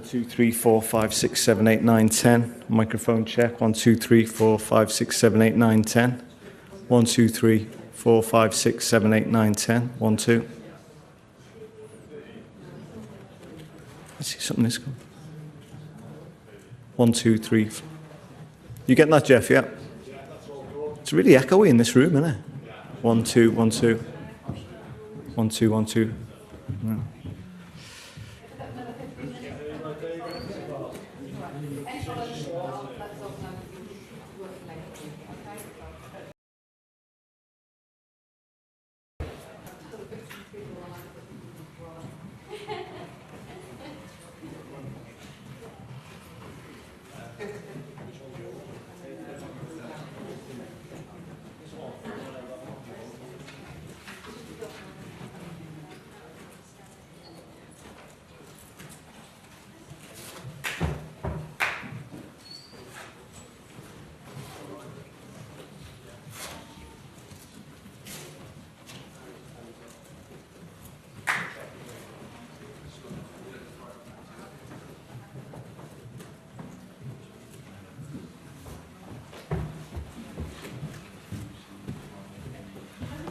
2, 3, 4, 5, 6, 7, 8, 9, 10. Microphone check. 1, 2, 3, 4, 5, 6, 7, 8, 9, 10. 1, 2, 3, 4, 5, 6, 7, 8, 9, 10. 1, 2. I see something is going. 1, 2, 3. You getting that, Jeff? Yeah. It's really echoey in this room, isn't it? 1, 2, 1, 2. 1, 2, 1, 2. No.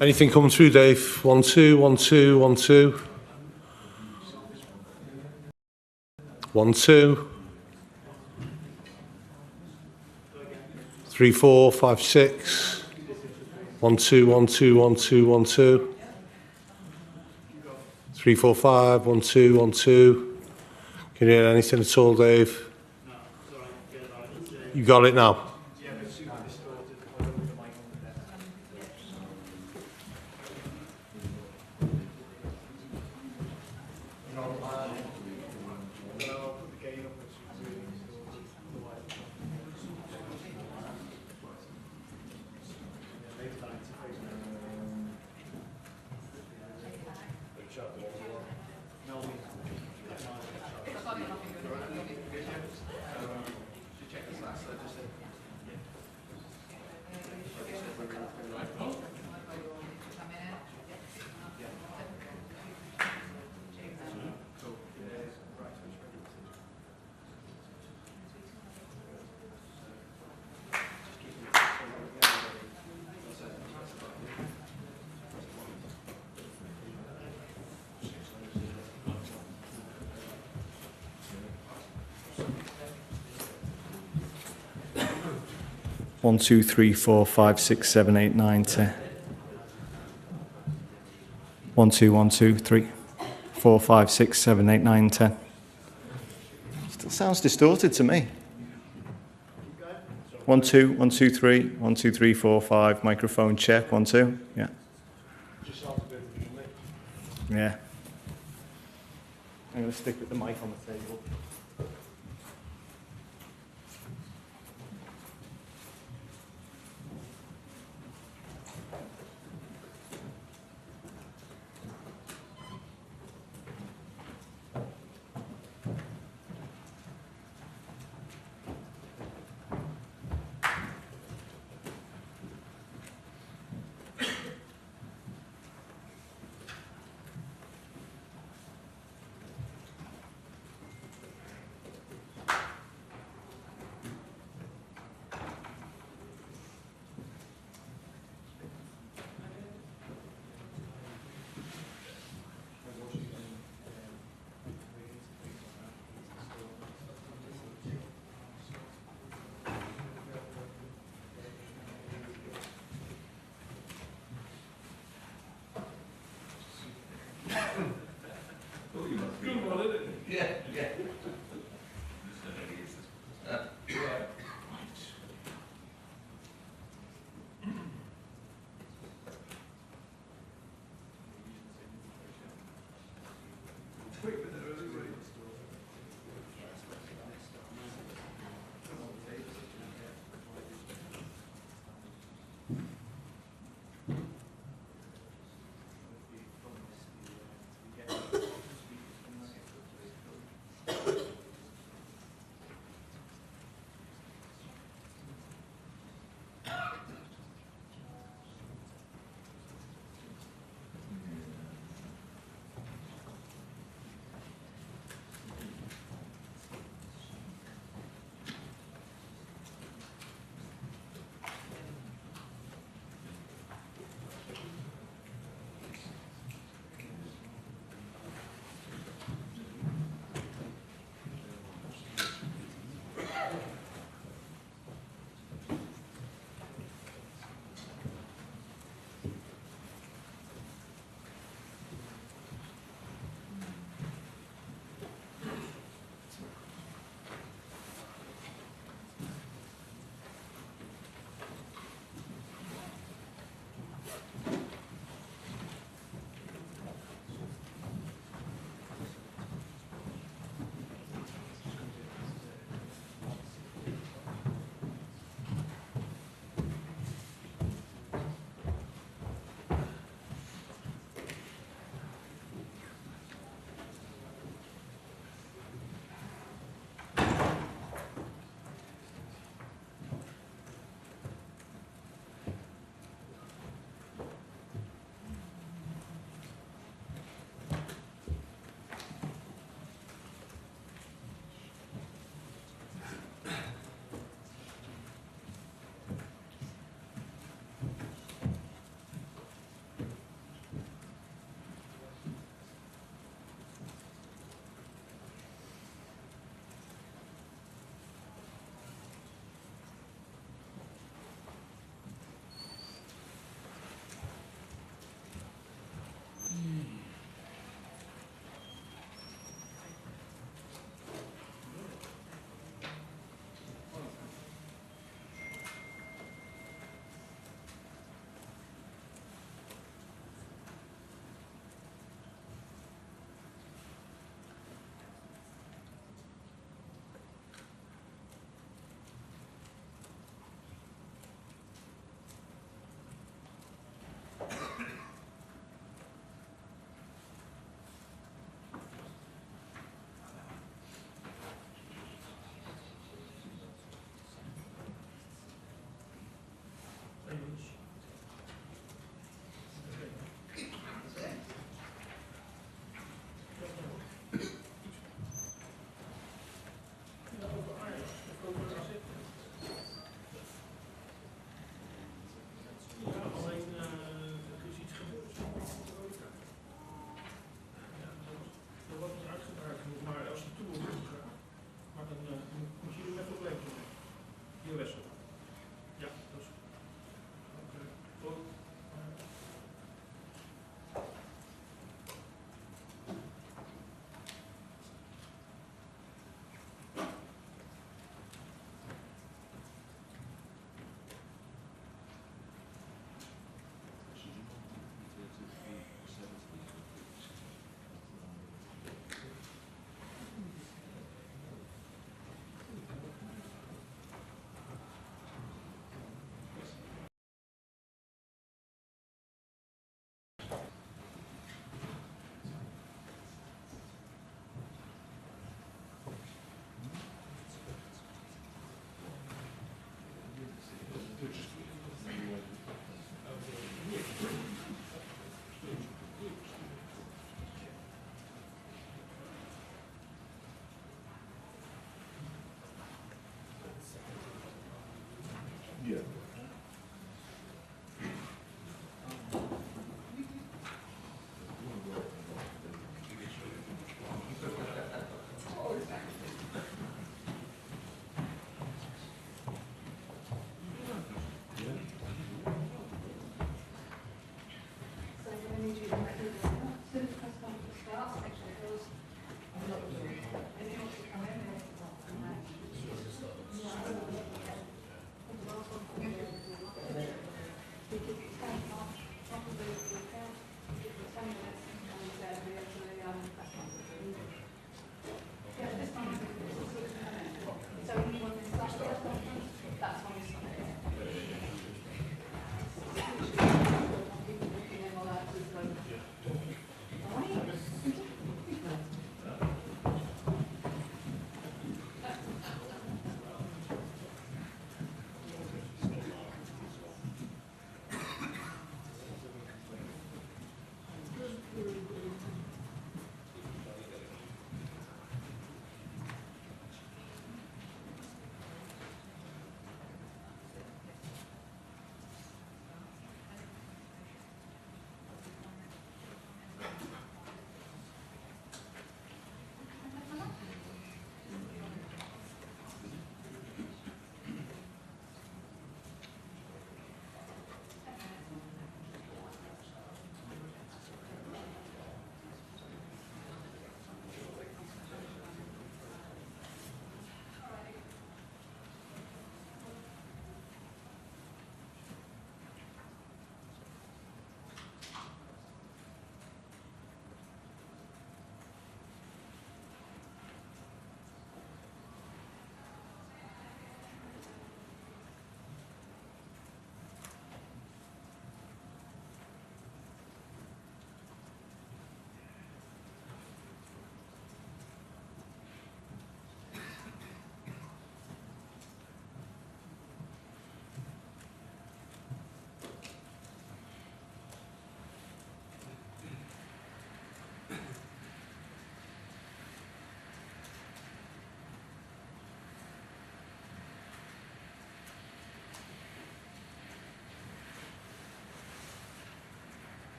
Anything coming through, Dave? 1, 2, 1, 2, 1, 2. 1, 2. 3, 4, 5, 6. 1, 2, 1, 2, 1, 2, 1, 2. 3, 4, 5, 1, 2, 1, 2. Can you hear anything at all, Dave? No, sorry, you got it now? Yeah, but it's super distorted. I don't know the mic on there. I'll put the gain up, it's really distorted. Maybe that interface. No, One, 2, 3, 4, 5, 6, 7, 8, 9, 10. 1, 2, 1, 2, 3, 4, 5, 6, 7, 8, 9, 10. Still sounds distorted to me. 1, 2, 1, 2, 3, 1, 2, 3, 4, 5. Microphone check. 1, 2. Yeah. Yeah. I'm going to stick with the mic on the table.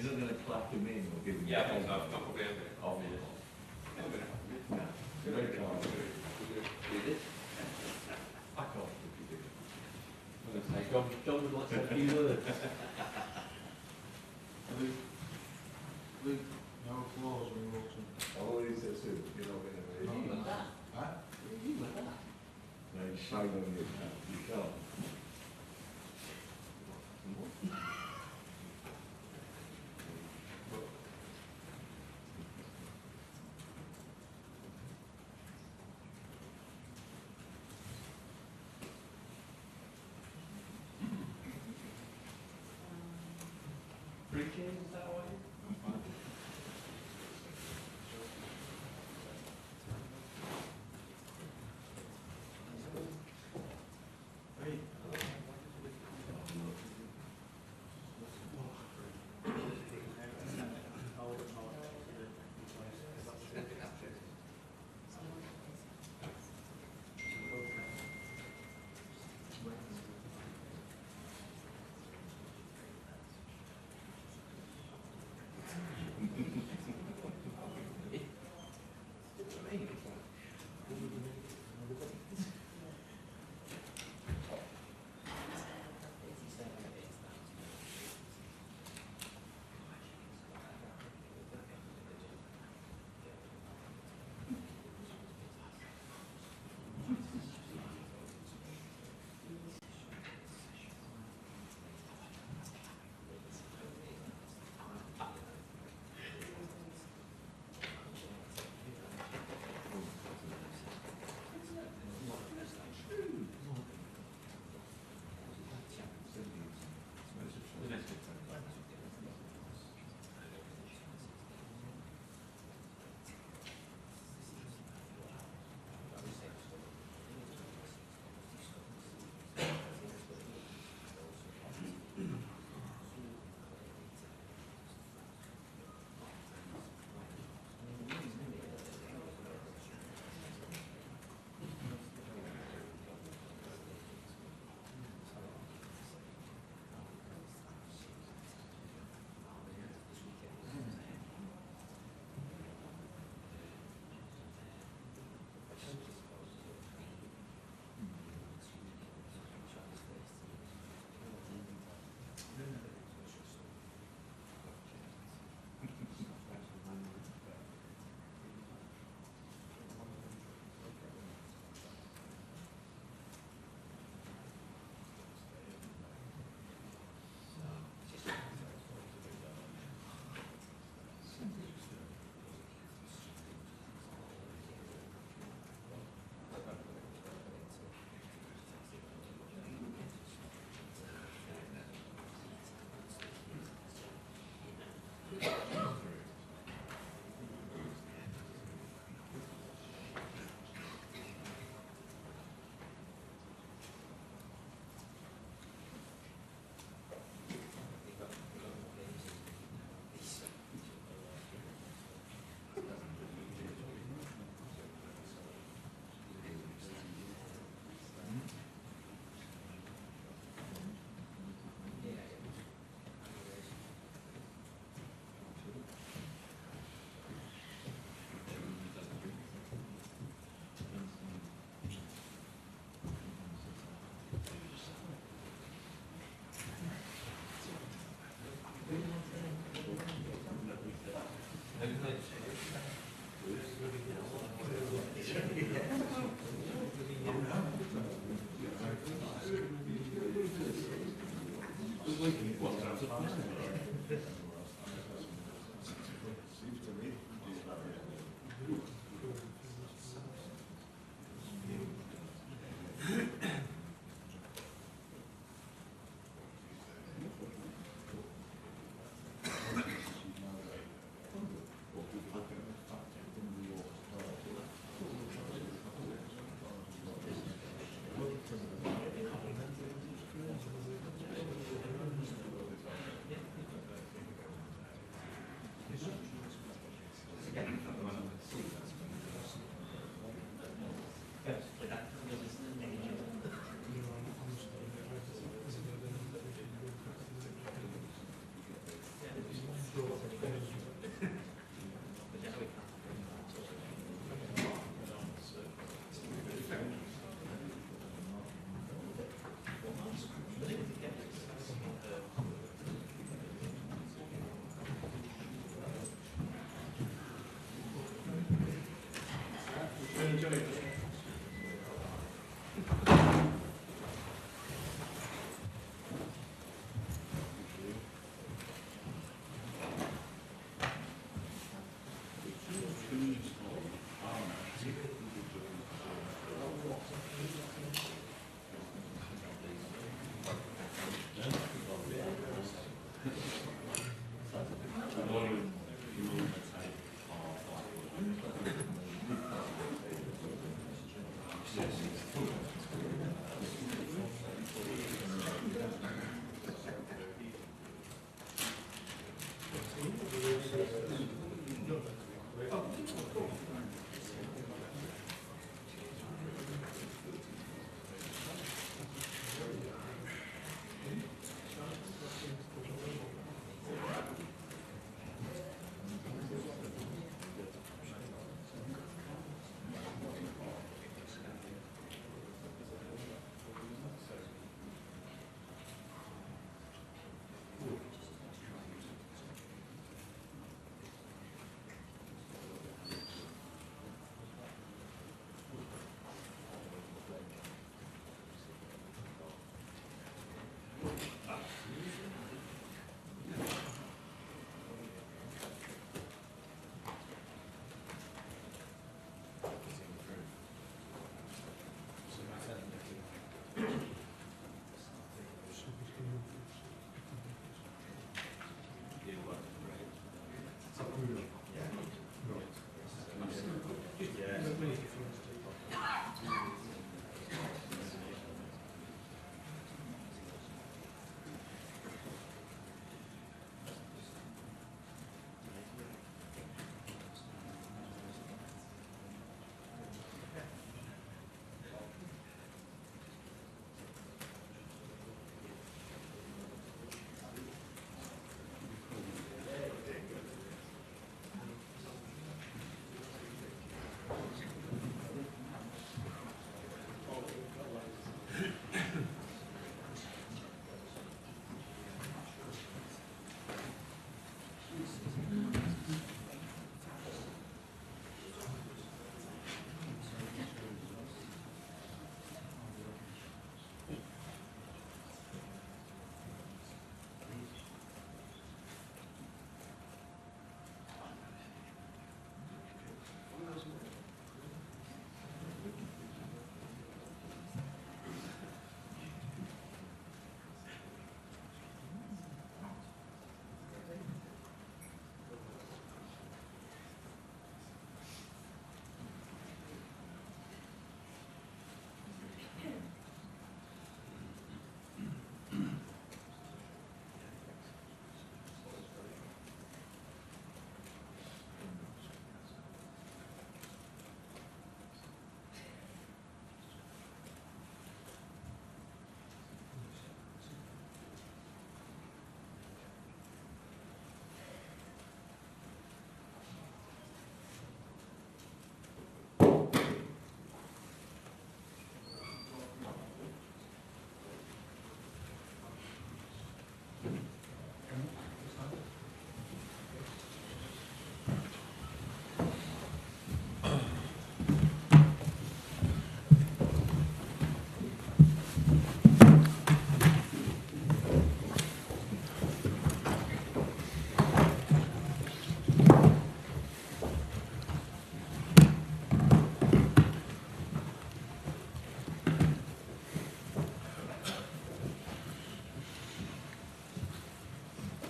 You're not going to clap him in or give him Yeah, I've got probably a bit of obvious. You're very calm. I can't think you do. I'm going to say, John would like to say a few words. Luke, no applause when you walk in. Oh, he says too, you're not going to You be. with that? Huh? You with that? No, he's shine on you. You can't. Preaching, is that way?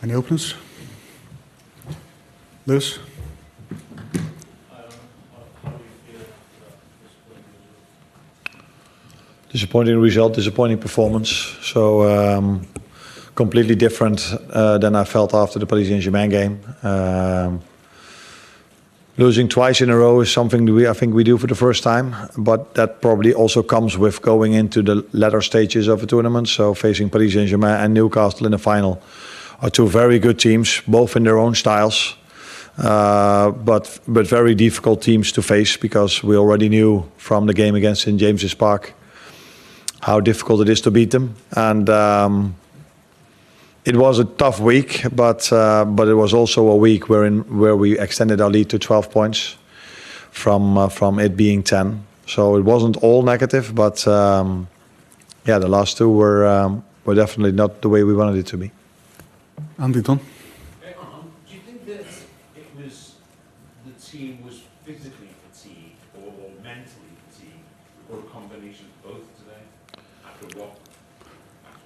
Any openers? Lewis? Disappointing result, disappointing performance. So completely different than I felt after the Paris Saint-Germain game. Losing twice in a row is something I think we do for the first time, but that probably also comes with going into the latter stages of a tournament. So facing Paris Saint-Germain and Newcastle in the final are two very good teams, both in their own styles, but very difficult teams to face, because we already knew from the game against St James's Park how difficult it is to beat them. And it was a tough week, but it was also a week where we extended our lead to 12 points from it being 10. So it wasn't all negative, but yeah, the last two were definitely not the way we wanted it to be. Andy Don? Do you think that it was the team was physically fatigued or mentally fatigued, or a combination of both today? After what? After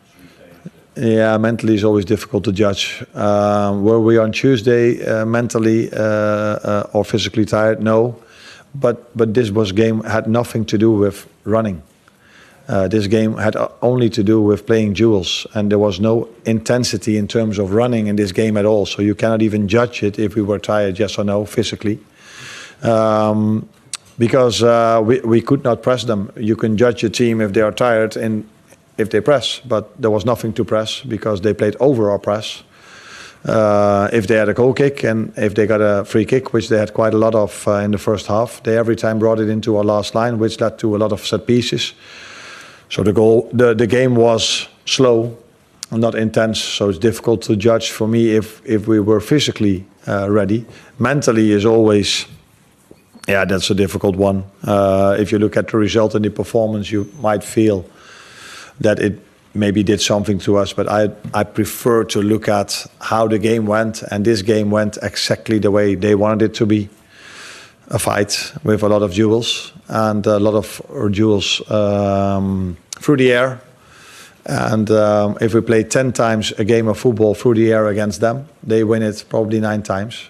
Tuesday? Yeah, mentally is always difficult to judge. Were we on Tuesday mentally or physically tired? No, but this game had nothing to do with running. This game had only to do with playing duels, and there was no intensity in terms of running in this game at all. So you cannot even judge it if we were tired, yes or no, physically. Because we could not press them. You can judge a team if they are tired and if they press, but there was nothing to press because they played over our press. If they had a goal kick and if they got a free kick, which they had quite a lot of in the first half, they every time brought it into our last line, which led to a lot of set pieces. So the game was slow, not intense, so it's difficult to judge for me if we were physically ready. Mentally is always, yeah, that's a difficult one. If you look at the result and the performance, you might feel that it maybe did something to us, but I prefer to look at how the game went, and this game went exactly the way they wanted it to be. A fight with a lot of duels, and a lot of duels through the air. And if we play 10 times a game of football through the air against them, they win it probably 9 times,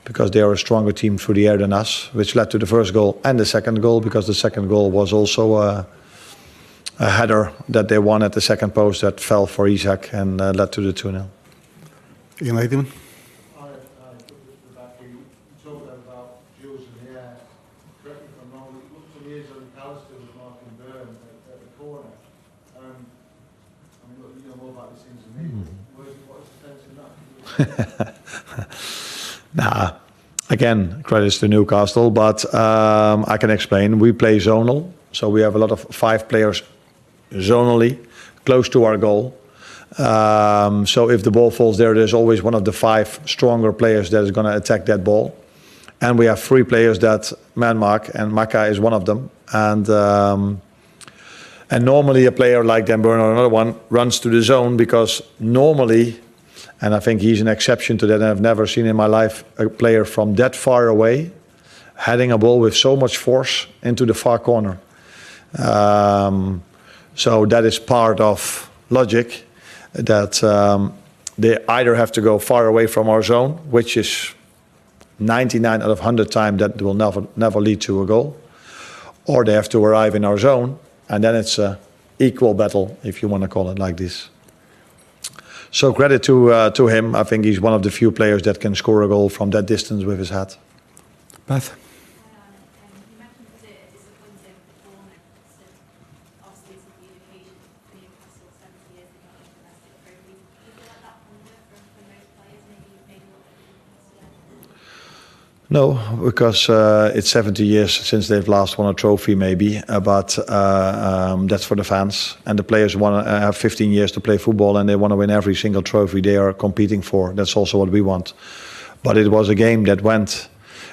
because they are a stronger team through the air than us, which led to the first goal and the second goal, because the second goal was also a header that they won at the second post that fell for Isaac and led to the 2-0. Ian Ladyman? Nah, again, credits to Newcastle, but I can explain. We play zonal, so we have a lot of 5 players zonally, close to our goal. So if the ball falls there, there's always one of the 5 stronger players that is going to attack that ball. And we have 3 players that man-mark, and Maka is one of them. And normally a player like Dan Burn or another one runs to the zone, because normally, and I think he's an exception to that, and I've never seen in my life a player from that far away heading a ball with so much force into the far corner. So that is part of logic, that they either have to go far away from our zone, which is 99 out of 100 times that will never lead to a goal, or they have to arrive in our zone, and then it's an equal battle, if you want to call it like this. So credit to him. I think he's one of the few players that can score a goal from that distance with his head. Beth? You mentioned it a disappointing performance, and obviously it's a communication for Newcastle 70 years ago in domestic trophy. Do you feel like that hunger from most players, maybe what they're doing? No, because it's 70 years since they've last won a trophy, maybe, but that's for the fans. And the players want to have 15 years to play football, and they want to win every single trophy they are competing for. That's also what we want. But it was a game that went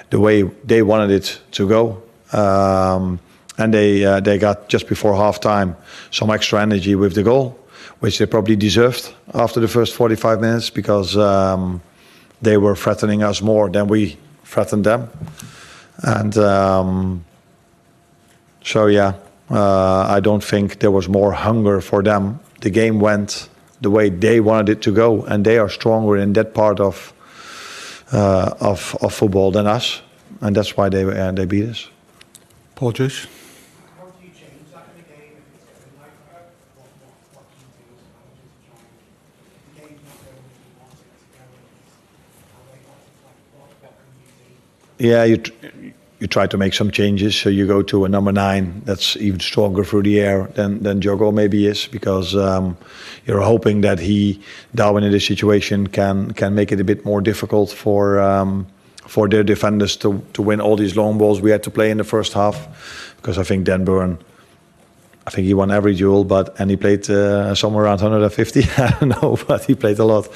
the way they wanted it to go. And they got, just before half-time, some extra energy with the goal, which they probably deserved after the first 45 minutes, because they were threatening us more than we threatened them. And so yeah, I don't think there was more hunger for them. The game went the way they wanted it to go, and they are stronger in that part of football than us, and that's why they beat us. Paul Joyce. How do you change that in a game if it's going like that? What can you do as a manager to try and, if the game's not going as you want it to go, and how they want it, like what can you do? Yeah, you try to make some changes. So you go to a number 9 that's even stronger through the air than Jogo maybe is, because you're hoping that Darwin in this situation can make it a bit more difficult for their defenders to win all these long balls we had to play in the first half. Because I think Dan Burn, I think he won every duel, and he played somewhere around 150. I don't know, but he played a lot.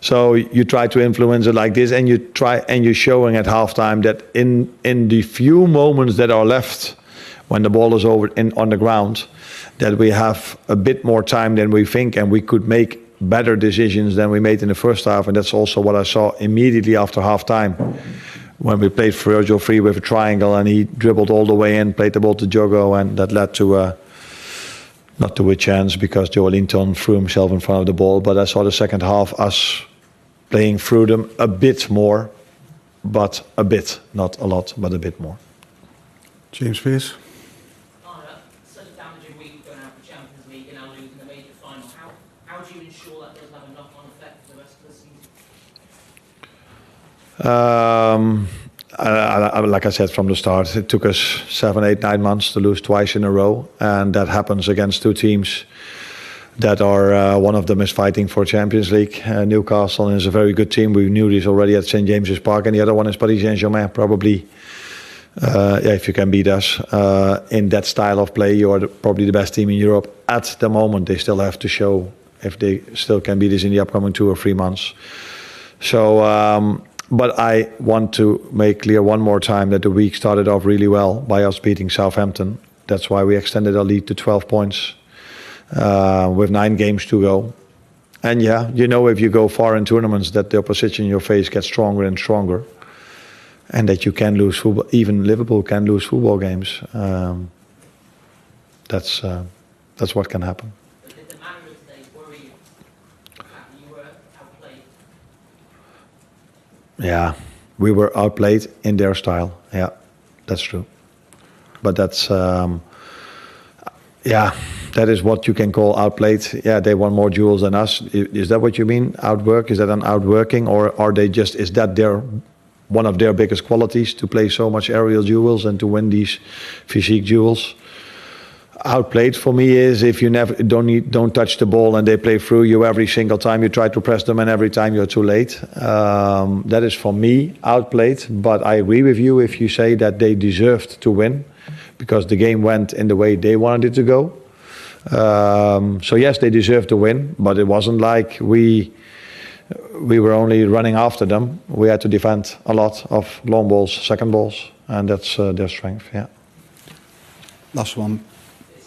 So you try to influence it like this, and you're showing at halftime that in the few moments that are left when the ball is on the ground, that we have a bit more time than we think, and we could make better decisions than we made in the first half. And that's also what I saw immediately after halftime, when we played Virgil free with a triangle, and he dribbled all the way in, played the ball to Jogo, and that led to not to a chance because Joe Linton threw himself in front of the ball. But I saw the second half us playing through them a bit more, but a bit, not a lot, but a bit more. James Pearce. Such a damaging week going out for Champions League and now losing the major final. How do you ensure that doesn't have a knock-on effect for the rest of the season? Like I said from the start, it took us 7, 8, 9 months to lose twice in a row, and that happens against 2 teams that are, one of them is fighting for Champions League. Newcastle is a very good team. We knew this already at St. James's Park, and the other one is Paris Saint-Germain. Probably, if you can beat us in that style of play, you are probably the best team in Europe at the moment. They still have to show if they still can beat us in the upcoming 2 or 3 months. So, but I want to make clear one more time that the week started off really well by us beating Southampton. That's why we extended our lead to 12 points. With 9 games to go. And yeah, if you go far in tournaments, that the opposition in your face gets stronger and stronger, and that you can lose football. Even Liverpool can lose football games. That's what can happen. Did the manner of today worry you? The fact that you were outplayed? Yeah, we were outplayed in their style. Yeah, that's true. But that's that is what you can call outplayed. Yeah, they won more duels than us. Is that what you mean? Outwork? Is that an outworking, or are they just? Is that one of their biggest qualities, to play so much aerial duels and to win these physique duels? Outplayed for me is if you don't touch the ball and they play through you every single time you try to press them, and every time you're too late. That is for me outplayed. But I agree with you if you say that they deserved to win, because the game went in the way they wanted it to go. So yes, they deserved to win, but it wasn't like we were only running after them. We had to defend a lot of long balls, second balls, and that's their strength. Yeah. Last one.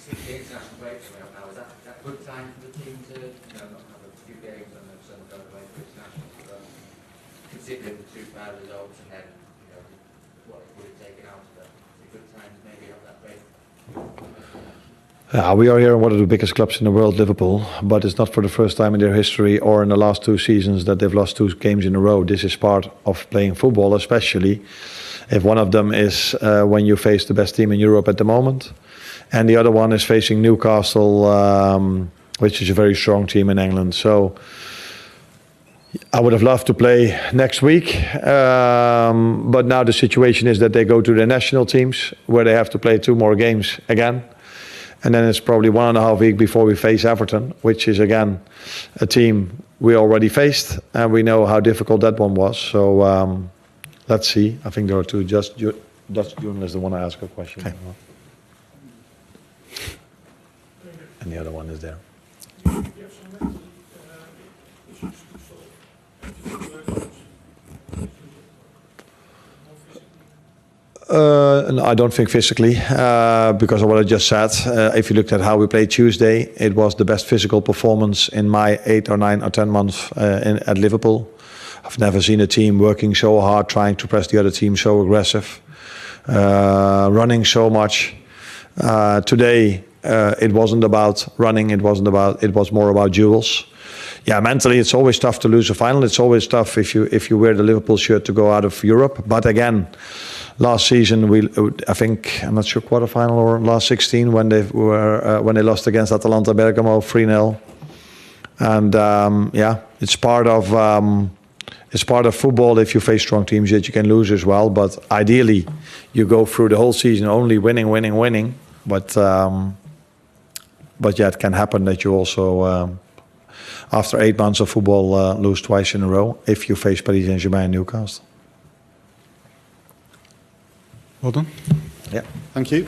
It's the international break coming up now. Is that a good time for the team to not have a few games and then suddenly go away for international? Considering the 2 bad results and then what it would have taken out of it, it's a good time to maybe have that break. We are here in one of the biggest clubs in the world, Liverpool, but it's not for the first time in their history or in the last 2 seasons that they've lost 2 games in a row. This is part of playing football, especially if one of them is when you face the best team in Europe at the moment, and the other one is facing Newcastle, which is a very strong team in England. So I would have loved to play next week, but now the situation is that they go to the national teams, where they have to play 2 more games again. And then it's probably 1.5 weeks before we face Everton, which is again a team we already faced, and we know how difficult that one was. So let's see. I think there are 2 Dutch journalists that want to ask a question. Okay. And the other one is there. No, I don't think physically, because of what I just said. If you looked at how we played Tuesday, it was the best physical performance in my 8 or 9 or 10 months at Liverpool. I've never seen a team working so hard, trying to press the other team, so aggressive, running so much. Today, It wasn't about running. It was more about duels. Yeah, mentally it's always tough to lose a final. It's always tough if you wear the Liverpool shirt to go out of Europe. But again, last season I think, I'm not sure, quarterfinal or last 16 when they lost against Atalanta Bergamo 3-0. And yeah, it's part of football. If you face strong teams, that you can lose as well. But ideally, you go through the whole season only winning. But yeah, it can happen that you also, after 8 months of football, lose twice in a row if you face Paris Saint-Germain and Newcastle. Well done. Yeah. Thank you.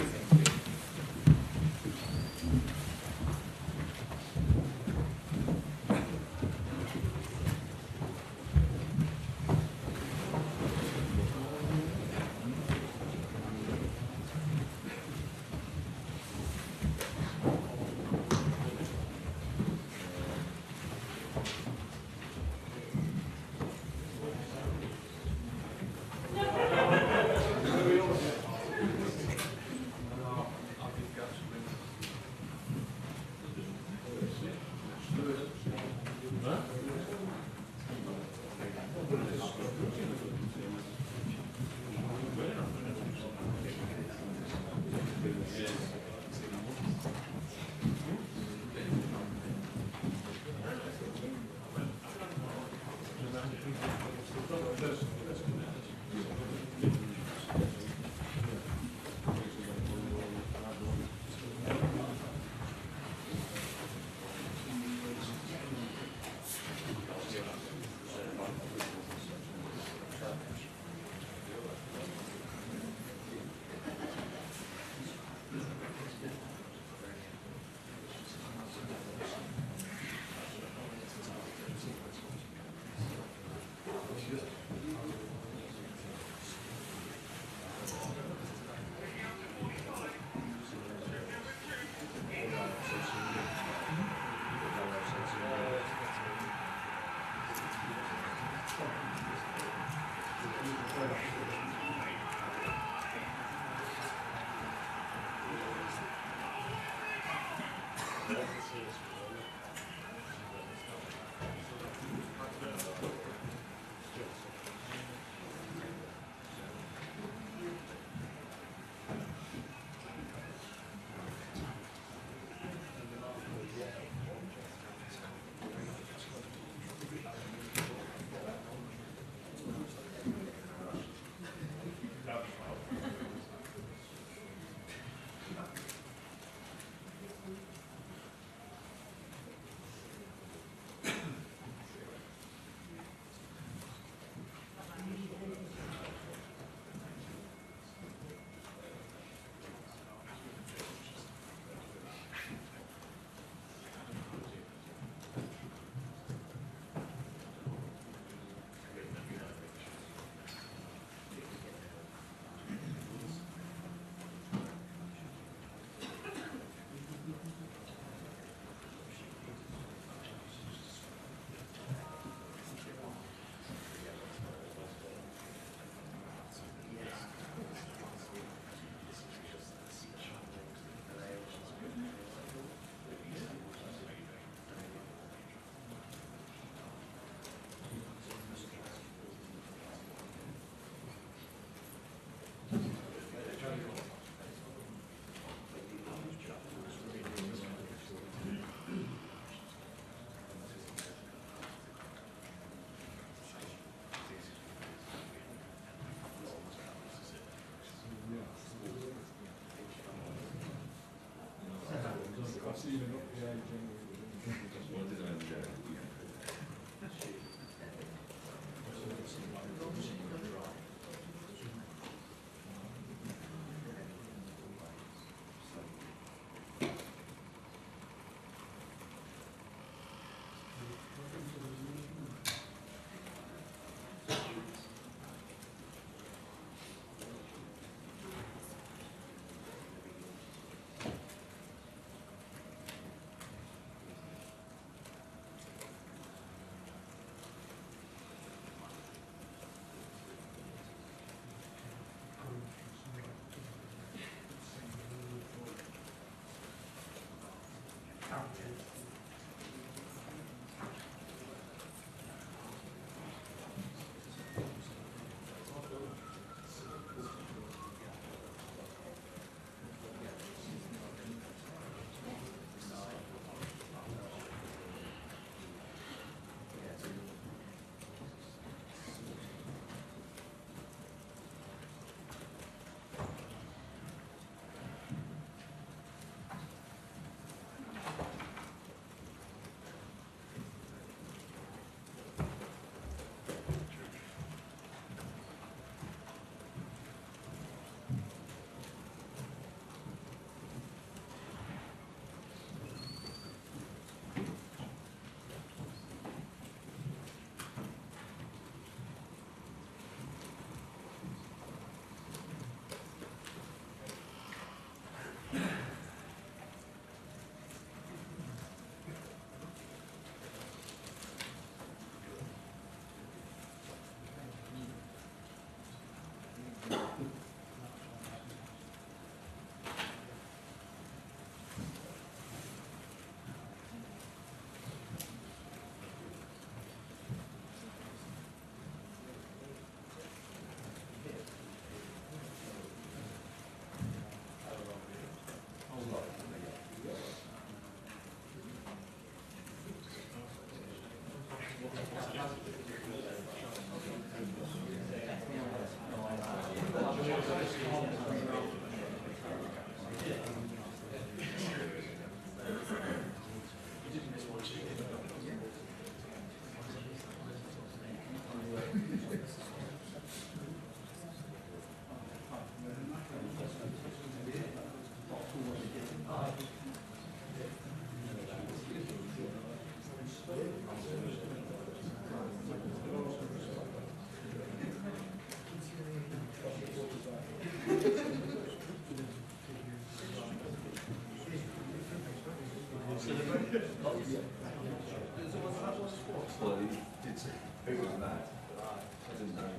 Well, he did say it was mad, but I didn't know,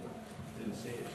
didn't see it.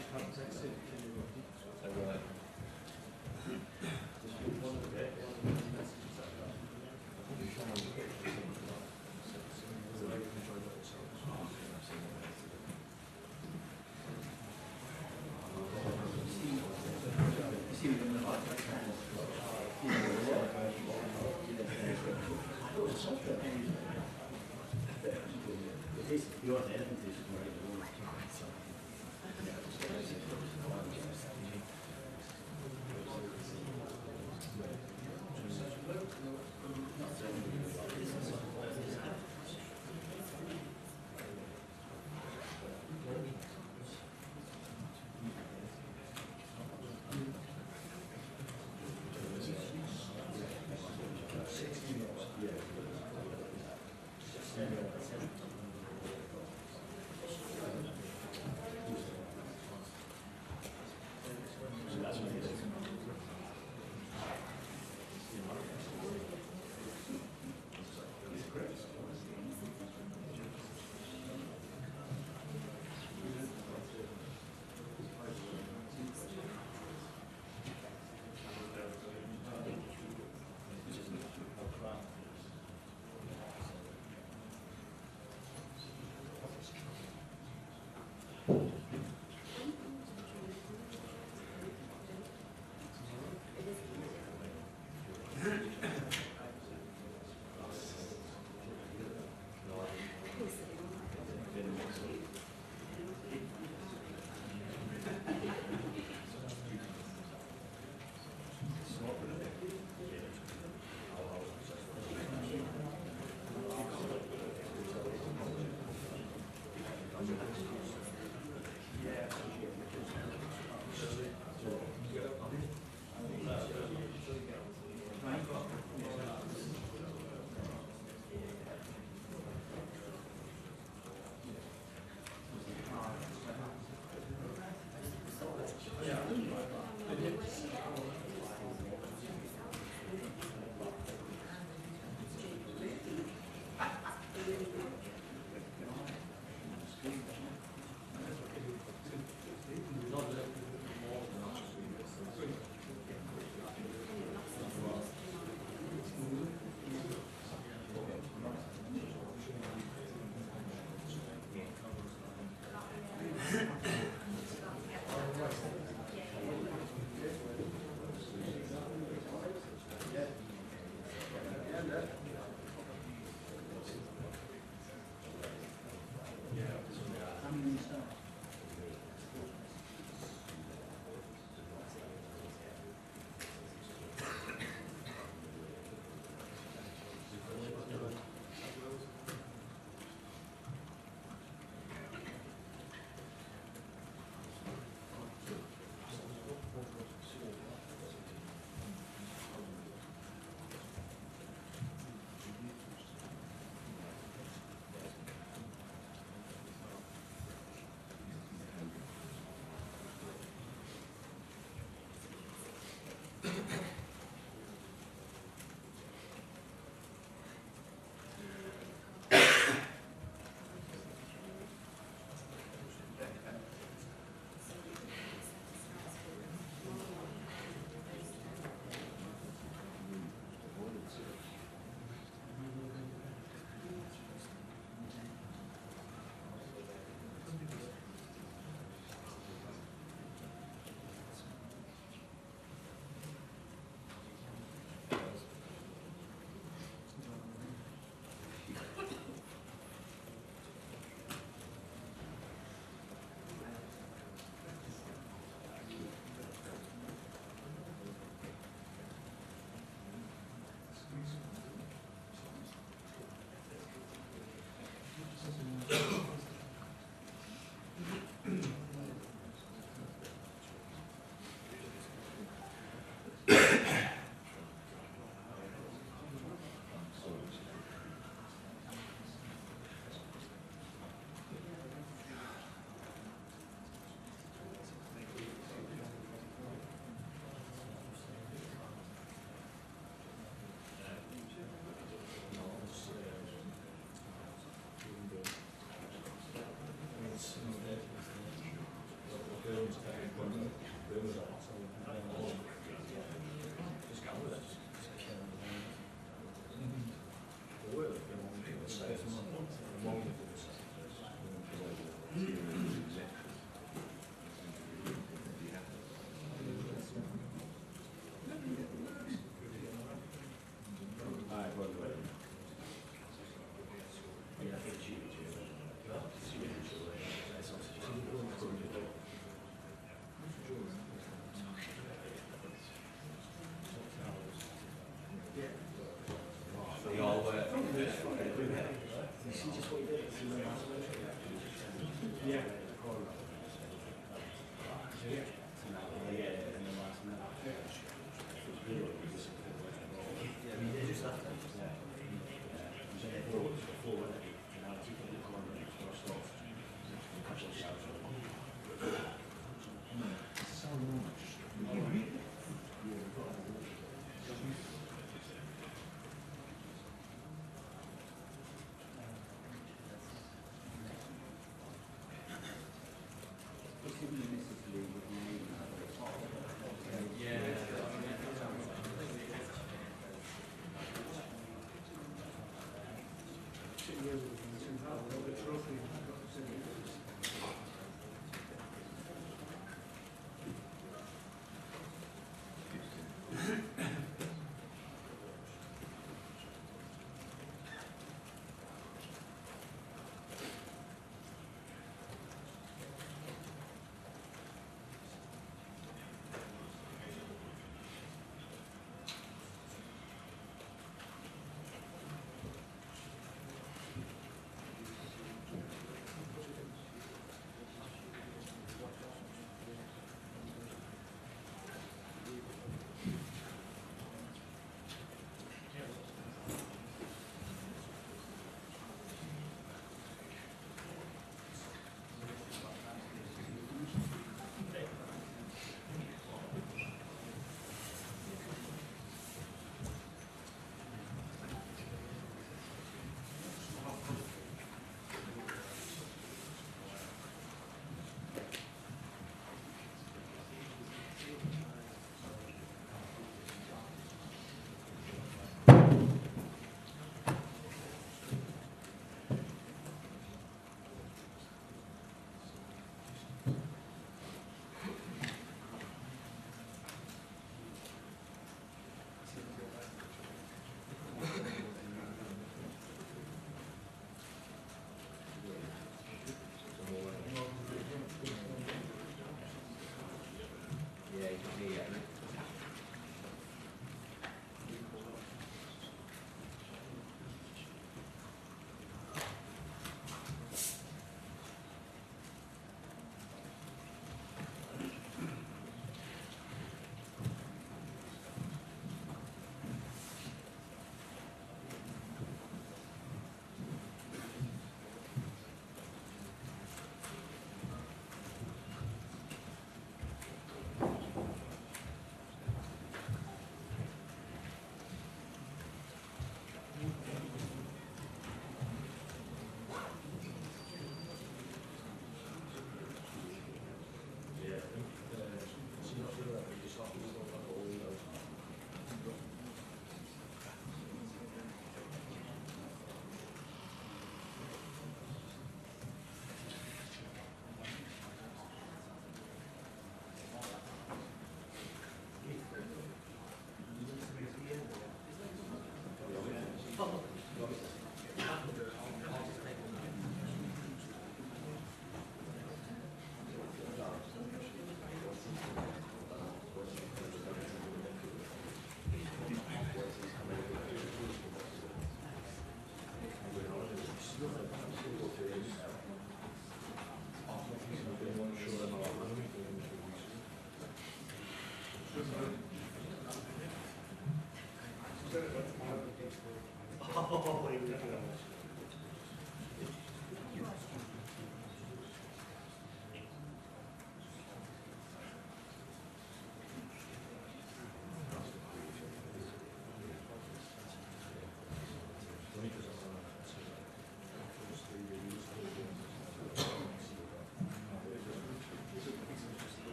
So,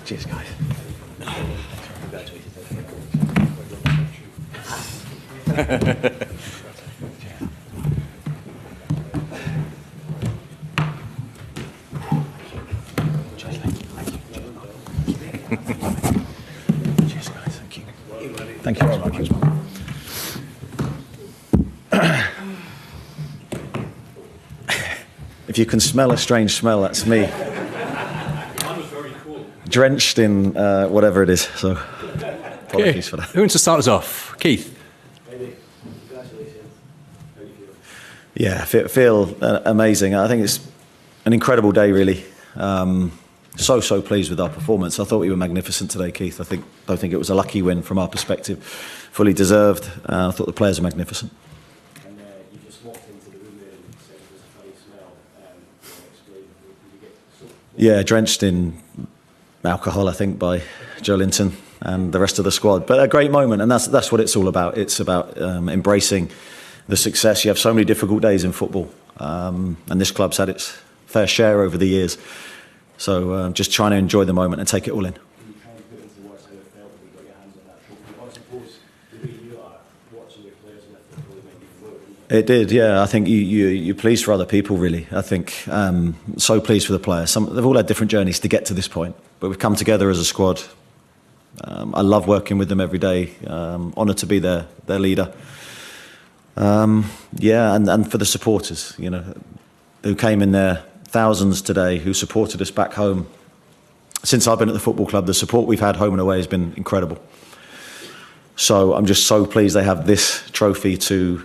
Cheers, guys. Cheers, guys. Thank you. Thank you very much. If you can smell a strange smell, that's me. Drenched in whatever it is. So apologies for that. Who wants to start us off? Keith. Yeah, feel amazing. I think it's an incredible day, really. So pleased with our performance. I thought we were magnificent today, Keith. Don't think it was a lucky win from our perspective. Fully deserved. I thought the players were magnificent. And you just walked into the room there and said it was a funny smell. Explain, did you get Yeah, drenched in alcohol, I think, by Joe Linton and the rest of the squad. But a great moment, and that's what it's all about. It's about embracing the success. You have so many difficult days in football, and this club's had its fair share over the years. So just trying to enjoy the moment and take it all in. Can you try and put into words how it felt when you got your hands on that trophy? I suppose the way you are watching your players lift it probably made you more. It did, yeah. I think you're pleased for other people, really. I think so pleased for the players. They've all had different journeys to get to this point, but we've come together as a squad. I love working with them every day. Honoured to be their leader. Yeah, and for the supporters, who came in there, thousands today, who supported us back home. Since I've been at the football club, the support we've had home and away has been incredible. So I'm just so pleased they have this trophy to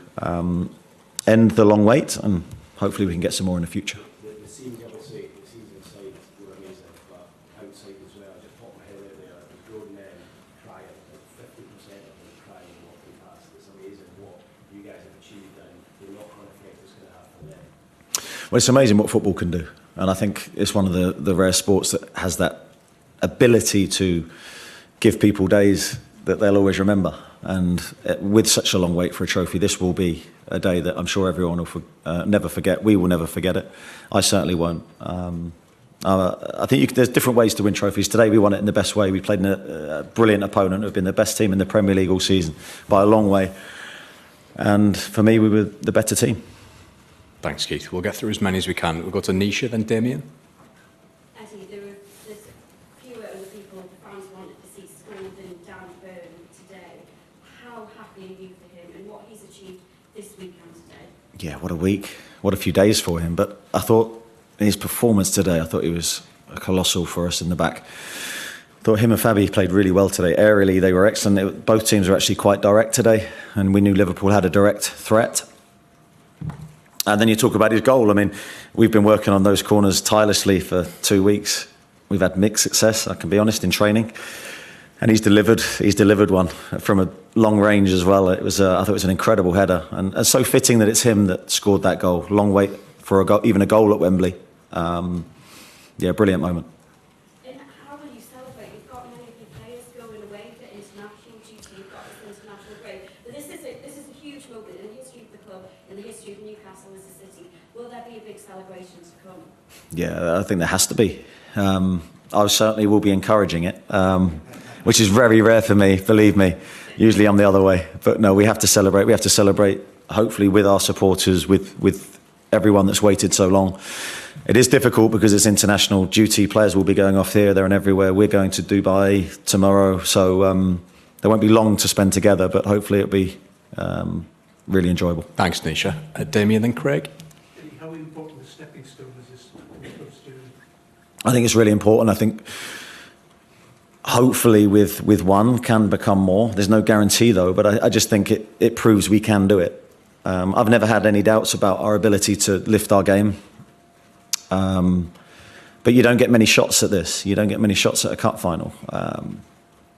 end the long wait, and hopefully we can get some more in the future. The scenes, obviously, the scenes inside were amazing, but outside as well, I just popped my head out there, the grown men crying, like 50% of them crying walking past. It's amazing what you guys have achieved and the knock-on effect it's going to have for them. Well, it's amazing what football can do, and I think it's one of the rare sports that has that ability to give people days that they'll always remember. And with such a long wait for a trophy, this will be a day that I'm sure everyone will never forget. We will never forget it. I certainly won't. I think there's different ways to win trophies. Today we won it in the best way. We played in a brilliant opponent who've been the best team in the Premier League all season by a long way. And for me, we were the better team. Thanks, Keith. We'll get through as many as we can. We'll go to Nisha, then Damien. Actually, there's fewer other people fans wanted to see scored than Dan Burn today. How happy are you for him and what he's achieved this weekend today? Yeah, what a week. What a few days for him. But I thought his performance today, I thought he was colossal for us in the back. I thought him and Fabi played really well today. Aerially, they were excellent. Both teams were actually quite direct today, and we knew Liverpool had a direct threat. And then you talk about his goal. I mean, we've been working on those corners tirelessly for 2 weeks. We've had mixed success, I can be honest, in training. And he's delivered one from a long range as well. It was, I thought it was an incredible header. And so fitting that it's him that scored that goal. Long wait for a goal, even a goal at Wembley. Yeah, brilliant moment. And how will you celebrate? You've got many of your players going away for international duty. You've got this international break. But this is a huge moment in the history of the club, in the history of Newcastle as a city. Will there be a big celebration to come? Yeah, I think there has to be. I certainly will be encouraging it, which is very rare for me, believe me. Usually I'm the other way. But no, we have to celebrate. We have to celebrate, hopefully, with our supporters, with everyone that's waited so long. It is difficult because it's international duty. Players will be going off here, there and everywhere. We're going to Dubai tomorrow. So there won't be long to spend together, but hopefully it'll be really enjoyable. Thanks, Nisha. Damien, then Craig. How important the stepping stone is this club's doing? I think it's really important. I think hopefully with one can become more. There's no guarantee though, but I just think it proves we can do it. I've never had any doubts about our ability to lift our game. But you don't get many shots at this. You don't get many shots at a cup final.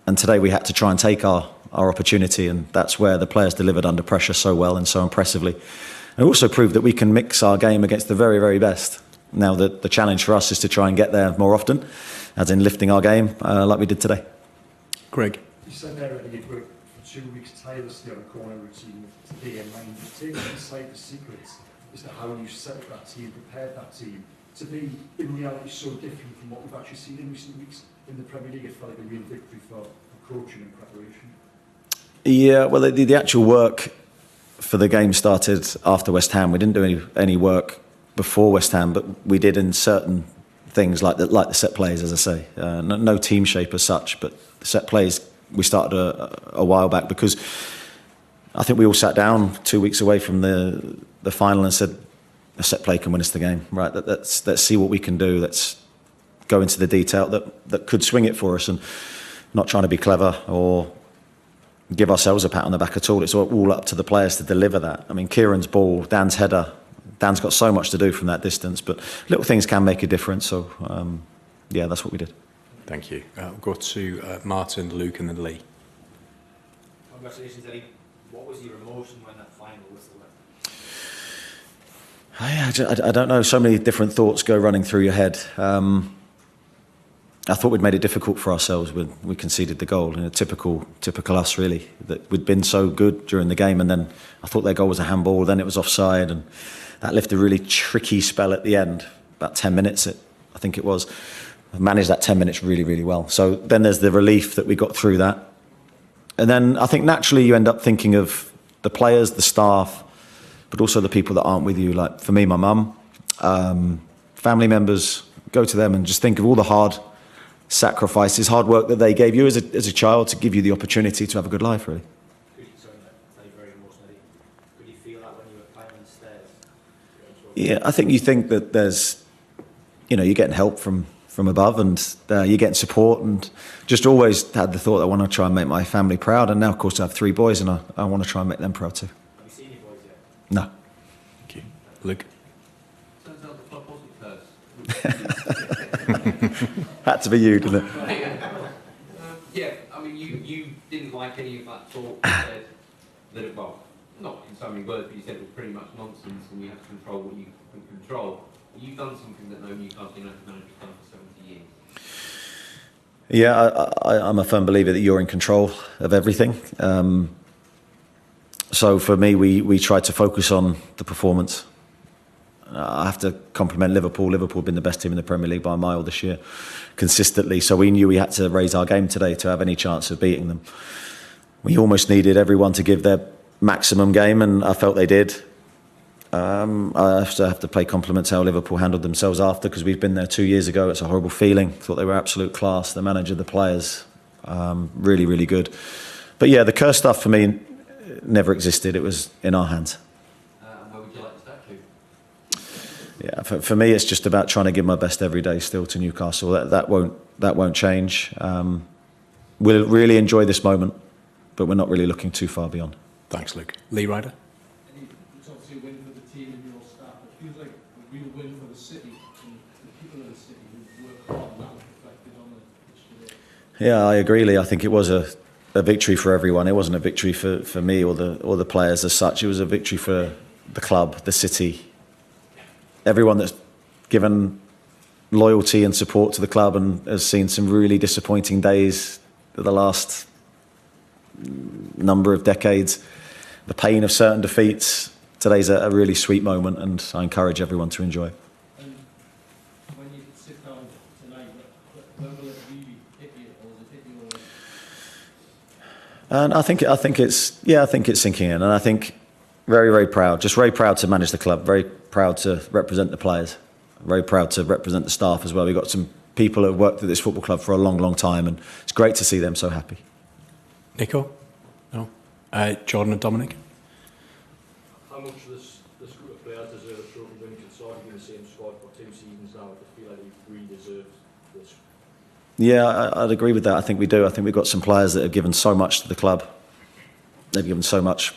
And today we had to try and take our opportunity, and that's where the players delivered under pressure so well and so impressively. And also proved that we can mix our game against the very, very best. Now the challenge for us is to try and get there more often, as in lifting our game like we did today. Greg. You said there that you'd worked for 2 weeks tirelessly on a corner routine today in mind. Take us inside the secrets as to how you set up that team, prepared that team to be, in reality, so different from what we've actually seen in recent weeks in the Premier League. It felt like a real victory for coaching and preparation. Yeah, well, the actual work for the game started after West Ham. We didn't do any work before West Ham, but we did in certain things like the set plays, as I say. No team shape as such, but the set plays we started a while back, because I think we all sat down 2 weeks away from the final and said, a set play can win us the game, right? Let's see what we can do. Let's go into the detail that could swing it for us, and not trying to be clever or give ourselves a pat on the back at all. It's all up to the players to deliver that. I mean, Kieran's ball, Dan's header. Dan's got so much to do from that distance, but little things can make a difference. So, yeah, that's what we did. Thank you. We'll go to Martin, Luke, and then Lee. Congratulations, Eddie. What was your emotion when that final whistle went? I don't know. So many different thoughts go running through your head. I thought we'd made it difficult for ourselves when we conceded the goal. You know, typical us, really. That we'd been so good during the game, and then I thought their goal was a handball. Then it was offside, and that left a really tricky spell at the end. About 10 minutes, I think it was. I managed that 10 minutes really, really well. So then there's the relief that we got through that. And then I think naturally you end up thinking of the players, the staff, but also the people that aren't with you. Like for me, my mum, family members, go to them and just think of all the hard sacrifices, hard work that they gave you as a child to give you the opportunity to have a good life, really. Could you feel that when you were climbing the stairs? Yeah, I think you think that there's, you're getting help from above, and you're getting support, and just always had the thought that I want to try and make my family proud. And now, of course, I have 3 boys, and I want to try and make them proud too. Have you seen your boys yet? No. Thank you. Luke? Turns out the club wasn't cursed. Had to be you, didn't it? Yeah, I mean, you didn't like any of that talk. You said that it, well, not in so many words, but you said it was pretty much nonsense and you have to control what you can control. You've done something that no Newcastle United manager's done for 70 years. Yeah, I'm a firm believer that you're in control of everything. So for me, we tried to focus on the performance. I have to compliment Liverpool. Liverpool have been the best team in the Premier League by a mile this year, consistently. So we knew we had to raise our game today to have any chance of beating them. We almost needed everyone to give their maximum game, and I felt they did. I also have to pay compliment to how Liverpool handled themselves after, because we've been there 2 years ago. It's a horrible feeling. Thought they were absolute class. The manager, the players, really, really good. But yeah, the curse stuff for me never existed. It was in our hands. Where would you like to start to? Yeah, for me, it's just about trying to give my best every day still to Newcastle. That won't change. We'll really enjoy this moment, but we're not really looking too far beyond. Thanks, Luke. Lee Ryder? It's obviously a win for the team and your staff. It feels like a real win for the city and the people of the city who work hard, and that was reflected on the pitch today. Yeah, I agree, Lee. I think it was a victory for everyone. It wasn't a victory for me or the players as such. It was a victory for the club, the city, everyone that's given loyalty and support to the club and has seen some really disappointing days for the last number of decades. The pain of certain defeats. Today's a really sweet moment, and I encourage everyone to enjoy. And when you sit down tonight, when will it really hit you, or does it hit you already? And I think it's sinking in, and I think very, very proud. Just very proud to manage the club. Very proud to represent the players. Very proud to represent the staff as well. We've got some people who have worked at this football club for a long, long time, and it's great to see them so happy. Nico? No? Jordan and Dominic? How much this group of players deserve a trophy when you can sort of be in the same squad for 2 seasons now? I feel like we really deserve this. Yeah, I'd agree with that. I think we do. I think we've got some players that have given so much to the club. They've given so much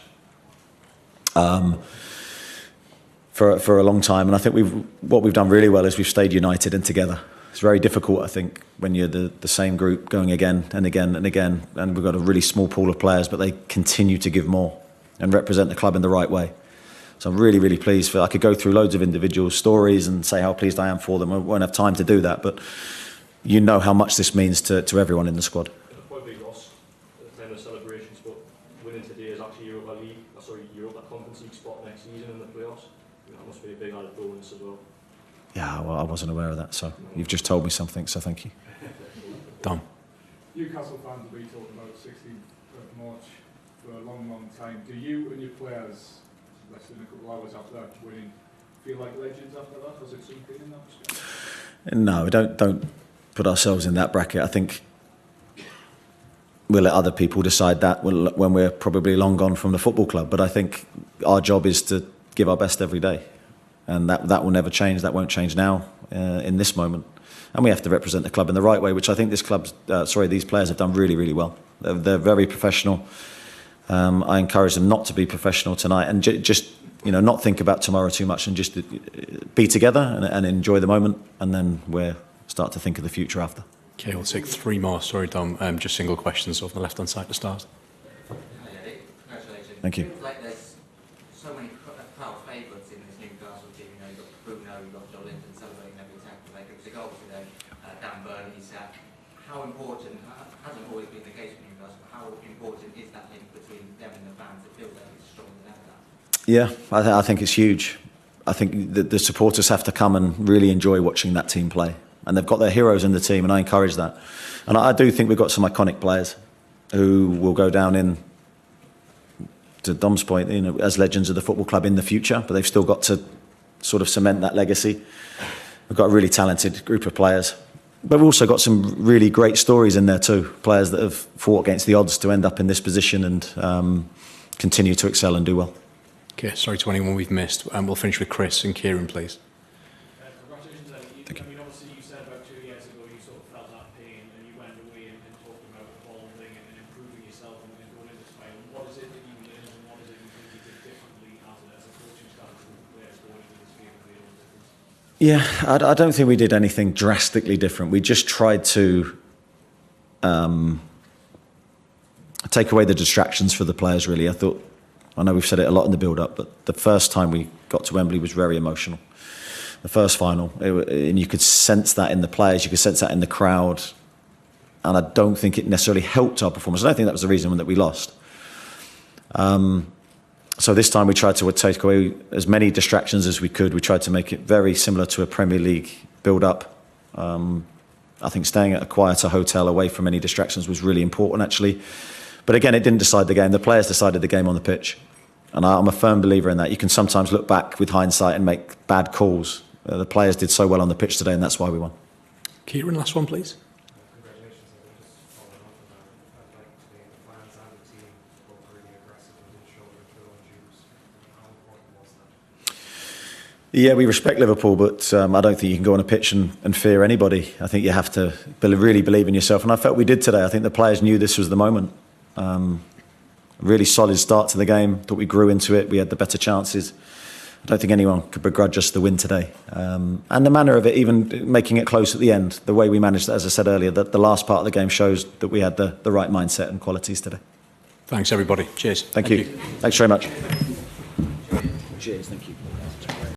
for a long time, and I think what we've done really well is we've stayed united and together. It's very difficult, I think, when you're the same group going again and again and again, and we've got a really small pool of players, but they continue to give more and represent the club in the right way. So I'm really, really pleased. I could go through loads of individual stories and say how pleased I am for them. I won't have time to do that, but you know how much this means to everyone in the squad. It'll probably be lost the celebrations, but winning today is actually Europa Conference League spot next season in the playoffs. That must be a big added bonus as well. Yeah, well, I wasn't aware of that, so you've just told me something, so thank you. Dom. Newcastle fans will be talking about 16th of March for a long, long time. Do you and your players, less than a couple of hours after winning, feel like legends after that? Was it something in that respect? No, don't put ourselves in that bracket. I think we'll let other people decide that when we're probably long gone from the football club. But I think our job is to give our best every day. And that will never change. That won't change now, in this moment. And we have to represent the club in the right way, which I think these players have done really, really well. They're very professional. I encourage them not to be professional tonight and just not think about tomorrow too much and just be together and enjoy the moment, and then we'll start to think of the future after. Okay, we'll take 3 more. Sorry, Dom. Just single questions off the left-hand side to start. Congratulations. Thank you. It feels like there's so many crowd favourites in this Newcastle team. You've got Bruno, you've got Joe Linton celebrating every tackle. Like it was a goal today. Dan Burnley sack. How important, hasn't always been the case for Newcastle, but how important is that link between them and the fans? It feels like it's stronger than ever. Yeah, I think it's huge. I think the supporters have to come and really enjoy watching that team play. And they've got their heroes in the team, and I encourage that. And I do think we've got some iconic players who will go down in, to Dom's point, as legends of the football club in the future, but they've still got to sort of cement that legacy. We've got a really talented group of players. But we've also got some really great stories in there too. Players that have fought against the odds to end up in this position and continue to excel and do well. Okay, sorry to anyone we've missed. We'll finish with Chris and Kieran, please. Congratulations, Eddie. I mean, obviously you said about 2 years ago you sort of felt that pain and you went away and talked about evolving and improving yourself and going into Spain. What is it that you learned and what is it you think you did differently as a coaching staff to the players going into this game that made all the difference? Yeah, I don't think we did anything drastically different. We just tried to take away the distractions for the players, really. I know we've said it a lot in the build-up, but the first time we got to Wembley was very emotional. The first final, and you could sense that in the players, you could sense that in the crowd, and I don't think it necessarily helped our performance. I don't think that was the reason that we lost. So this time we tried to take away as many distractions as we could. We tried to make it very similar to a Premier League build-up. I think staying at a quieter hotel away from any distractions was really important, actually. But again, it didn't decide the game. The players decided the game on the pitch. And I'm a firm believer in that. You can sometimes look back with hindsight and make bad calls. The players did so well on the pitch today, and that's why we won. Kieran, last one, please. Congratulations. Just following up on that. I'd like to think the fans and the team were really aggressive and did shoulder through on Jews. How important was that? Yeah, we respect Liverpool, but I don't think you can go on a pitch and fear anybody. I think you have to really believe in yourself. And I felt we did today. I think the players knew this was the moment. Really solid start to the game. Thought we grew into it. We had the better chances. I don't think anyone could begrudge us the win today. And the manner of it, even making it close at the end, the way we managed, as I said earlier, that the last part of the game shows that we had the right mindset and qualities today. Thanks, everybody. Cheers. Thank you. Thanks very much. Cheers. Thank you.